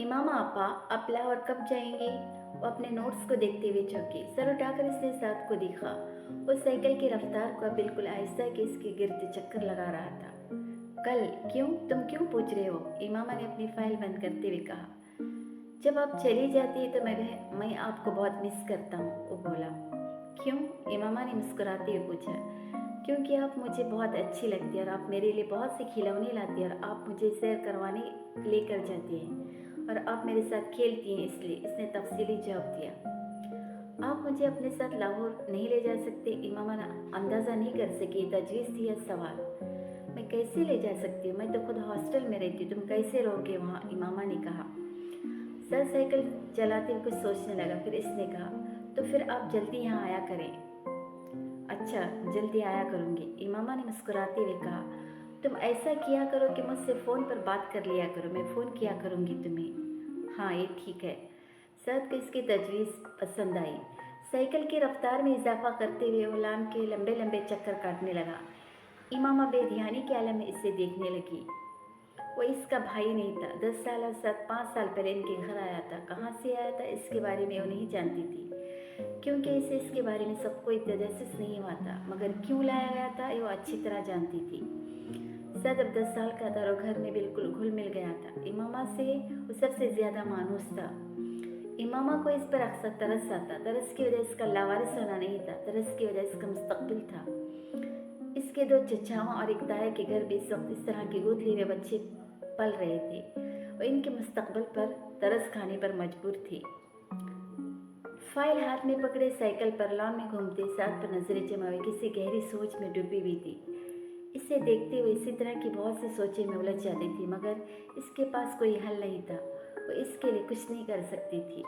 इमामा आपा, आप लाहौर कब जाएंगे? वो अपने नोट्स को देखते हुए चौंकी। सर उठाकर इसने साथ को देखा। वो साइकिल की रफ्तार को बिल्कुल आहिस्ता के इसके गिर्द चक्कर लगा रहा था। कल? क्यों? तुम क्यों पूछ रहे हो? इमामा ने अपनी फाइल बंद करते हुए कहा। जब आप चली जाती है तो मैं आपको बहुत मिस करता हूँ, वो बोला। क्यों? इमामा ने मुस्कुराते हुए पूछा। क्योंकि आप मुझे बहुत अच्छी लगती है और आप मेरे लिए बहुत से खिलौने लाती हैं और आप मुझे सैर करवाने लेकर जाती हैं और आप मेरे साथ खेलती हैं, इसलिए, इसने तफसीली जवाब दिया। आप मुझे अपने साथ लाहौर नहीं ले जा सकते? इमामा ने अंदाज़ा नहीं कर सकी तजवीज़ थी यह सवाल। मैं कैसे ले जा सकती हूँ? मैं तो खुद हॉस्टल में रहती हूँ, तुम कैसे रहोगे वहाँ? इमामा ने कहा। सर साइकिल चलाते हुए कुछ सोचने लगा, फिर इसने कहा, तो फिर आप जल्दी यहाँ आया करें। अच्छा, जल्दी आया करूँगी, इमामा ने मुस्कुराते हुए कहा। तुम ऐसा किया करो कि मुझसे फ़ोन पर बात कर लिया करो, मैं फ़ोन किया करूँगी तुम्हें। हाँ, ये ठीक है। सद को इसकी तजवीज़ पसंद आई। साइकिल की रफ्तार में इजाफा करते हुए वो लान के लंबे लंबे चक्कर काटने लगा। इमामा बेध्यानी के आलम में इसे देखने लगी। वो इसका भाई नहीं था। 5 साल पहले इनके घर आया था। कहाँ से आया था इसके बारे में वो नहीं जानती थी, क्योंकि इसे इसके बारे में सब कोई तजस्सुस नहीं हुआ था, मगर क्यों लाया गया था वो अच्छी तरह जानती थी। सद अब 10 साल का था और घर में बिल्कुल घुल मिल गया था। इमामा से वो सबसे ज़्यादा मानूस था। इमामा को इस पर अक्सर तरस आता। तरस की वजह इसका लावारिस होना नहीं था, तरस की वजह इसका मुस्तकबिल था। इसके 2 चचाओं और एक ताया के घर भी इस वक्त इस तरह के गोद लिए हुए बच्चे पल रहे थे। वो इनके मुस्तकबिल पर तरस खाने पर मजबूर थी। फाइल हाथ में पकड़े साइकिल पर लॉन में घूमते साथ पर नजरें जमाए किसी गहरी सोच में डूबी हुई थी। इसे देखते हुए इसी तरह की बहुत सी सोचें में उलझ जाती थी, मगर इसके पास कोई हल नहीं था। वो इसके लिए कुछ नहीं कर सकती थी।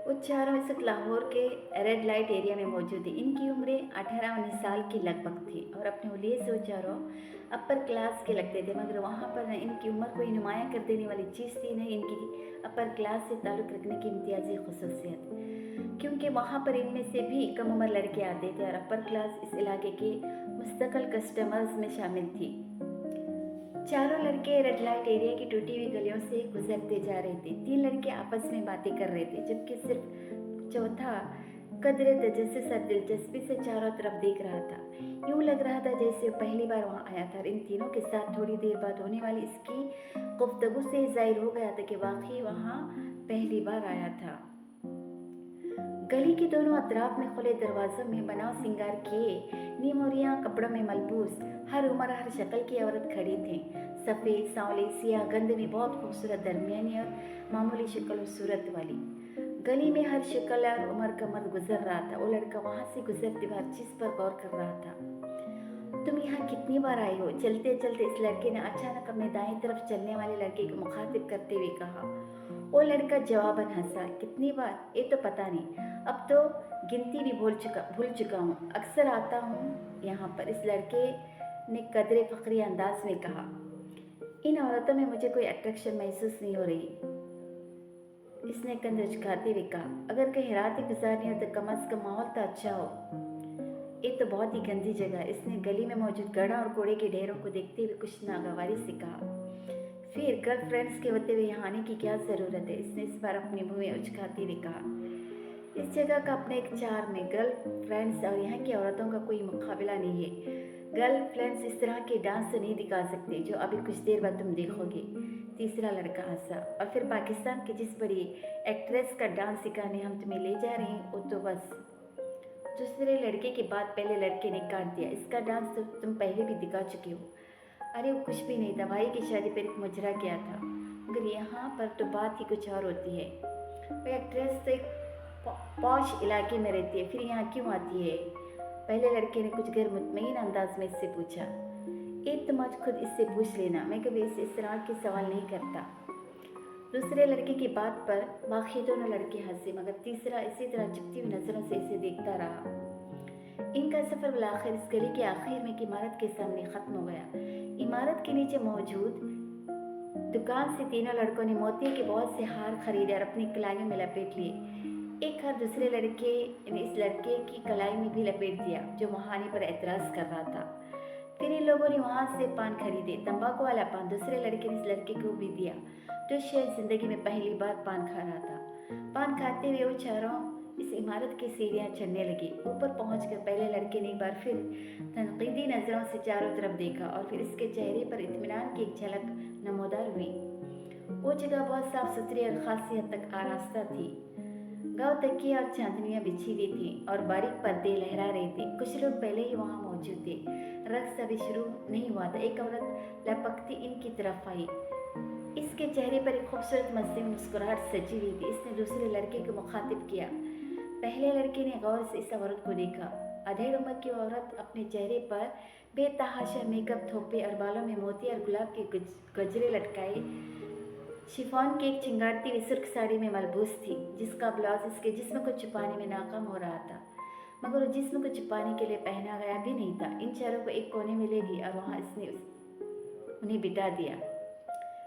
वो चारों इस वक्त लाहौर के रेड लाइट एरिया में मौजूद थी। इनकी उम्रें 18-19 साल की लगभग थी और अपने हुलिये से वो चारों अपर क्लास के लगते थे, मगर वहाँ पर न इनकी उम्र कोई नुमाया कर देने वाली चीज़ थी, न इनकी अपर क्लास से ताल्लुक़ रखने की इम्तियाजी खसूसियत, क्योंकि वहाँ पर इनमें से भी कम उम्र लड़के आते थे और अपर क्लास इस इलाके के मुस्तकिल कस्टमर्स में शामिल थी। चारों लड़के रेड लाइट एरिया की टूटी हुई गलियों से गुजरते जा रहे थे। 3 लड़के आपस में बातें कर रहे थे, जबकि सिर्फ चौथा कदरे तजस्सुस और दिलचस्पी से चारों तरफ देख रहा था। यूं लग रहा था जैसे वो पहली बार वहाँ आया था और इन तीनों के साथ थोड़ी देर बाद होने वाली इसकी गुफ्तगू से जाहिर हो गया था कि वाकई वहाँ पहली बार आया था। गली के दोनों अतराफ में खुले दरवाजों में बनाव सिंगार किए नीमोरियाँ कपड़ों में मलबूस हर उम्र हर शक्ल की औरत खड़ी थी। सफ़ेद, सांवली, सियाह, गंध में बहुत खूबसूरत, दरमियानी और मामूली शक्ल और सूरत वाली। गली में हर शक्ल और उम्र का मर्द गुजर रहा था। वो लड़का वहाँ से गुजरते हुए हर चीज़ पर गौर कर रहा था। तुम यहाँ कितनी बार आई हो? चलते चलते इस लड़के ने अचानक अपने दाएं तरफ चलने वाले लड़के को मुखातिब करते हुए कहा। वो लड़का जवाबन हंसा। कितनी बार? ये तो पता नहीं, अब तो गिनती भी भूल चुका हूँ। अक्सर आता हूँ यहाँ पर, इस लड़के ने कदरे फखरी अंदाज में कहा। इन औरतों में मुझे कोई अट्रैक्शन महसूस नहीं हो रही, इसने कंध झुकाते हुए कहा। अगर कहीं रात ही गुजारनी हो तो कम अज कम माहौल तो अच्छा हो। ये तो बहुत ही गंदी जगह, इसने गली में मौजूद गड़ा और कूड़े के ढेरों को देखते हुए कुछ नागवारी से कहा। फिर गर्लफ्रेंड्स के होते हुए यहाँ आने की क्या ज़रूरत है? इसने इस बार अपनी भूमि उचकाते हुए कहा। इस जगह का अपने एक चार्म है। गर्लफ्रेंड्स और यहाँ की औरतों का कोई मुकाबला नहीं है। गर्लफ्रेंड्स इस तरह के डांस तो नहीं दिखा सकते जो अभी कुछ देर बाद तुम देखोगे। तीसरा लड़का हंसा। और फिर पाकिस्तान की जिस बड़ी एक्ट्रेस का डांस सिखाने हम तुम्हें ले जा रहे हैं वो तो बस। दूसरे लड़के के बाद पहले लड़के ने काट दिया। इसका डांस तो तुम पहले भी दिखा चुके हो। अरे वो कुछ भी नहीं था, भाई की शादी पर एक मुजरा किया था, मगर यहाँ पर तो बात ही कुछ और होती है। वो एक्ट्रेस तो एक पॉश इलाके में रहती है, फिर यहाँ क्यों आती है? पहले लड़के ने कुछ गैर मुतमईन अंदाज में इससे पूछा। एक तुम आज खुद इससे पूछ लेना, मैं कभी इससे इस तरह के सवाल नहीं करता। दूसरे लड़के की बात पर बाकी दोनों लड़के हंसे, मगर तीसरा इसी तरह चुपती हुई नजरों से इसे देखता रहा। इनका सफ़र बिलाखिर इस गली के आखिर में एक इमारत के सामने ख़त्म हो गया। इमारत के नीचे मौजूद दुकान से तीनों लड़कों ने मोती के बहुत से हार खरीदे और अपनी कलाइयों में लपेट लिए। एक हार दूसरे लड़के ने इस लड़के की कलाई में भी लपेट दिया, जो वहाँ आने पर एतराज़ कर रहा था। फिर इन लोगों ने वहाँ से पान खरीदे, तंबाकू वाला पान। दूसरे लड़के ने इस लड़के को भी दिया जो शायद ज़िंदगी में पहली बार पान खा रहा था। पान खाते हुए वो चारों इस इमारत की सीढ़ियाँ चढ़ने लगी। ऊपर पहुंचकर पहले लड़के ने एक बार फिर तनकीदी नज़रों से चारों तरफ देखा और फिर इसके चेहरे पर इत्मीनान की एक झलक नमोदार हुई। वो जगह बहुत साफ सुथरी और खासी हद तक आरास्ता थी। गाँव तकिए और चांदनियाँ बिछी हुई थी और बारीक पर्दे लहरा रहे थे। कुछ लोग पहले ही वहाँ मौजूद थे। रक्स अभी शुरू नहीं हुआ था। एक औरत लपकती इनकी तरफ आई। इसके चेहरे पर एक खूबसूरत मस्ती मुस्कुराहट सजी हुई थी। इसने दूसरे लड़के को मुखातिब किया। पहले लड़के ने गौर से इस औरत को देखा। अधेड़ उम्र की औरत अपने चेहरे पर बेतहाशा मेकअप थोपे और बालों में मोती और गुलाब के गजरे लटकाए शिफॉन की एक चिंगारती हुई सुर्ख साड़ी में मलबूस थी, जिसका ब्लाउज इसके जिस्म को छुपाने में नाकाम हो रहा था, मगर वो जिस्म को छुपाने के लिए पहना गया भी नहीं था। इन चारों को एक कोने में ले ली और वहाँ इसने उन्हें बिठा दिया।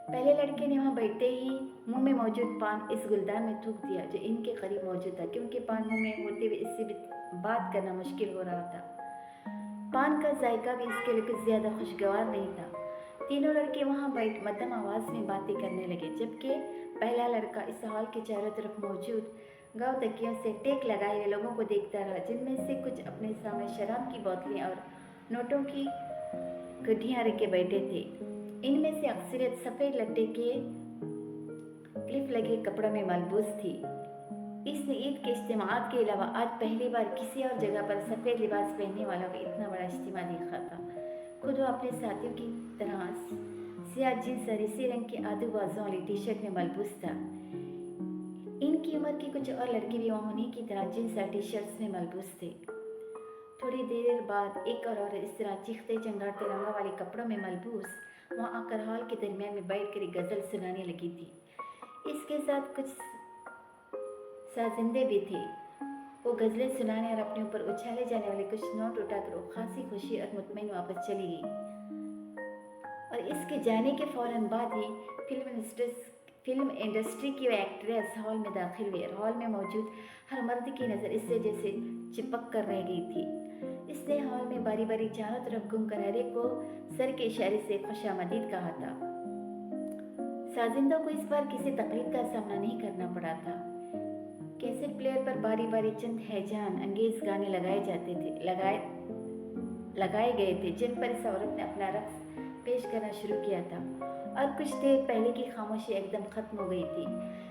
पहले लड़के ने वहाँ बैठते ही मुंह में मौजूद पान इस गुलदान में थूक दिया जो इनके करीब मौजूद था, क्योंकि पान मुंह में होते हुए इससे भी बात करना मुश्किल हो रहा था। पान का जायका भी इसके लिए कुछ ज़्यादा खुशगवार नहीं था। तीनों लड़के वहाँ बैठ मध्यम आवाज़ में बातें करने लगे, जबकि पहला लड़का इस हॉल के चारों तरफ मौजूद गाँव तकियों से टेक लगाए हुए लोगों को देखता रहा, जिनमें से कुछ अपने सामने शराब की बोतलें और नोटों की गड्ढियाँ रखे बैठे थे। इनमें से अक्सरियत सफ़ेद लट्टे के क्लिप लगे कपड़ों में मलबूस थी। इसने ईद के इज्तिमात के अलावा आज पहली बार किसी और जगह पर सफ़ेद लिबास पहनने वालों का इतना बड़ा इज्तिमा देखा था। खुद वो अपने साथियों की तरह सियाह जींस और इसी रंग के आधू बाजों वाली टी शर्ट में मलबूस था। इनकी उम्र के कुछ और लड़के भी वहाँ उन्हीं की तरह जींस और टी शर्ट्स में मलबूस थे। थोड़ी देर बाद एक और इस तरह चीखते चंगारते रंगा वाले कपड़ों में मलबूस वहाँ आकर हॉल के दरमियान में बैठकर एक गज़ल सुनाने लगी थी। इसके साथ कुछ साजिंदे भी थे। वो गज़लें सुनाने और अपने ऊपर उछाले जाने वाले कुछ नोट उठाकर वो खासी खुशी और मुतमईन वापस चली गई। और इसके जाने के फ़ौरन बाद ही फिल्म इंडस्ट्री की वो एक्ट्रेस हॉल में दाखिल हुई और हॉल में मौजूद हर मर्द की नज़र इससे जैसे चिपक कर रह गई थी। इसने हॉल में बारी बारी चारों तरफ घूमकर हर एक को सर के इशारे से खुशामदीद कहा था। साजिंदों को इस बार किसी तकलीफ का सामना नहीं करना पड़ा था। कैसेट प्लेयर पर बारी बारी चंद हैजान अंगेज गाने लगाए गए थे, जिन पर इस औरत ने अपना रक्स पेश करना शुरू किया था और कुछ देर पहले की खामोशी एकदम खत्म हो गई थी।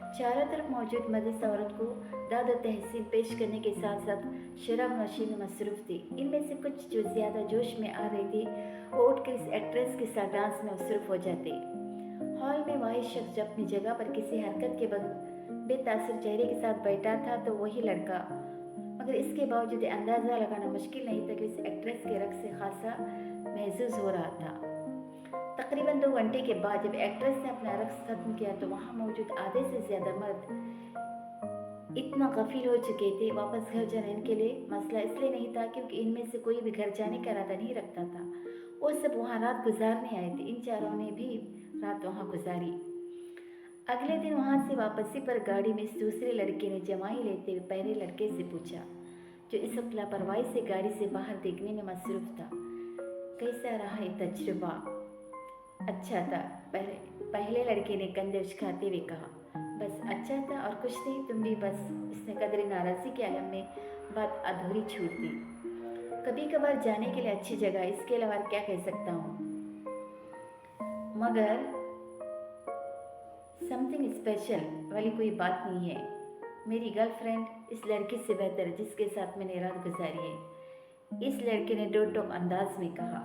चारों तरफ मौजूद मर्द इस औरत को दाद और तहसीन पेश करने के साथ साथ शराब नोशी में मसरूफ़ थी। इनमें से कुछ जो ज़्यादा जोश में आ रहे थे वो उठकर इस एक्ट्रेस के साथ डांस में मसरूफ़ हो जाते। हॉल में वही शख्स जब अपनी जगह पर किसी हरकत के बेतासर चेहरे के साथ बैठा था तो वही लड़का, मगर इसके बावजूद अंदाज़ा लगाना मुश्किल नहीं था कि इस एक्ट्रेस के रक़्स से खासा महसूस हो रहा था। तकरीबन 2 घंटे के बाद जब एक्ट्रेस ने अपना रक़्स ख़त्म किया तो वहाँ मौजूद आधे से ज़्यादा मर्द इतना गफील हो चुके थे। वापस घर जाने के लिए मसला इसलिए नहीं था क्योंकि इनमें से कोई भी घर जाने का इरादा नहीं रखता था। वो सब वहाँ रात गुजारने आए थे। इन चारों ने भी रात वहाँ गुजारी। अगले दिन वहाँ से वापसी पर गाड़ी में इस दूसरे लड़के ने जमाई लेते हुए पहले लड़के से पूछा, जो इस वक्त लापरवाही से गाड़ी से बाहर देखने में मसरूफ़ था, कैसा रहा ये तजुर्बा? अच्छा था, पहले लड़के ने कंधे उचकाते हुए कहा। बस अच्छा था और कुछ नहीं, तुम भी बस। इसने कदर नाराज़गी के आलम में बात अधूरी छूट दी। कभी कभार जाने के लिए अच्छी जगह, इसके अलावा क्या कह सकता हूँ, मगर समथिंग स्पेशल वाली कोई बात नहीं है। मेरी गर्लफ्रेंड इस लड़के से बेहतर है जिसके साथ मैंने रात गुजारी है, इस लड़के ने डो टोक अंदाज में कहा।